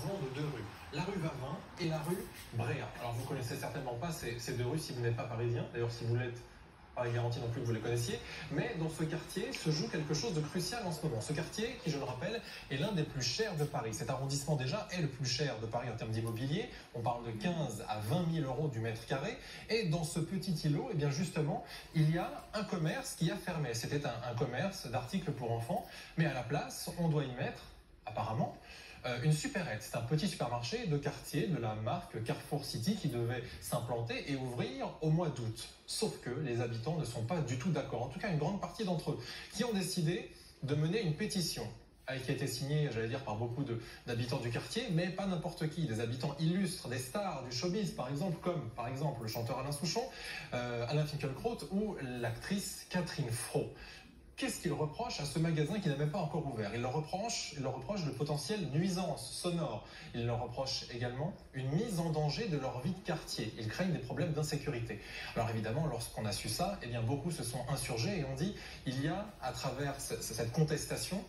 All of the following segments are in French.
parlons de deux rues, la rue Vavin et la rue Bréa. Alors vous connaissez certainement pas ces deux rues si vous n'êtes pas parisien, d'ailleurs si vous l'êtes, pas garanti non plus que vous les connaissiez, mais dans ce quartier se joue quelque chose de crucial en ce moment. Ce quartier, qui je le rappelle, est l'un des plus chers de Paris. Cet arrondissement déjà est le plus cher de Paris en termes d'immobilier. On parle de 15 à 20 000 euros du mètre carré. Et dans ce petit îlot, eh bien justement, il y a un commerce qui a fermé. C'était un commerce d'articles pour enfants, mais à la place, on doit y mettre, apparemment, une supérette. C'est un petit supermarché de quartier de la marque Carrefour City qui devait s'implanter et ouvrir au mois d'août. Sauf que les habitants ne sont pas du tout d'accord. En tout cas, une grande partie d'entre eux qui ont décidé de mener une pétition qui a été signée, j'allais dire, par beaucoup d'habitants du quartier, mais pas n'importe qui. Des habitants illustres, des stars du showbiz, par exemple, comme par exemple le chanteur Alain Souchon, Alain Finkielkraut ou l'actrice Catherine Fro. Qu'est-ce qu'il reproche à ce magasin qui n'a même pas encore ouvert? Il leur reproche de potentielles nuisances sonores. Il leur reproche également une mise en danger de leur vie de quartier. Ils craignent des problèmes d'insécurité. Alors évidemment, lorsqu'on a su ça, eh bien beaucoup se sont insurgés et ont dit il y a, à travers cette contestation,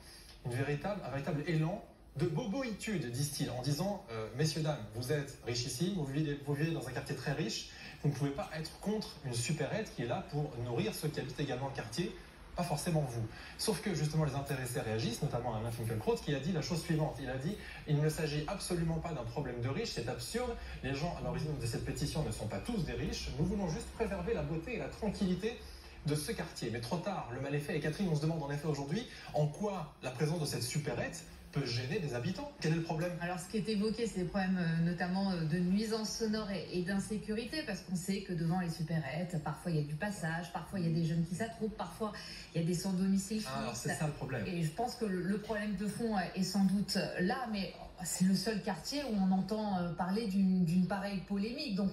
un véritable élan de boboïtude, disent-ils, en disant messieurs, dames, vous êtes richissimes, vous vivez dans un quartier très riche, vous ne pouvez pas être contre une supérette qui est là pour nourrir ceux qui habitent également le quartier, pas forcément vous. Sauf que justement les intéressés réagissent, notamment Alain Finkielkraut qui a dit la chose suivante. Il a dit il ne s'agit absolument pas d'un problème de riches, c'est absurde. Les gens à l'origine de cette pétition ne sont pas tous des riches. Nous voulons juste préserver la beauté et la tranquillité de ce quartier. Mais trop tard, le mal est fait. Et Catherine, on se demande en effet aujourd'hui en quoi la présence de cette supérette peut gêner des habitants. Quel est le problème? Alors ce qui est évoqué, c'est des problèmes notamment de nuisances sonores et d'insécurité, parce qu'on sait que devant les supérettes, parfois il y a du passage, parfois il y a des jeunes qui s'attroupent, parfois il y a des sans-domicile fixe. Alors c'est ça le problème. Et je pense que le problème de fond est sans doute là, mais c'est le seul quartier où on entend parler d'une pareille polémique. Donc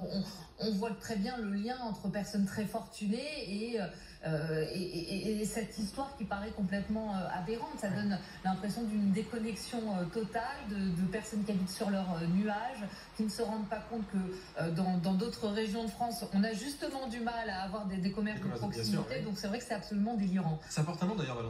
on voit très bien le lien entre personnes très fortunées et cette histoire qui paraît complètement aberrante. Ça donne l'impression d'une déconnexion totale de personnes qui habitent sur leur nuage, qui ne se rendent pas compte que dans d'autres régions de France, on a justement du mal à avoir des commerces de proximité. Donc c'est vrai que c'est absolument délirant. Ça porte un nom d'ailleurs, Valentin.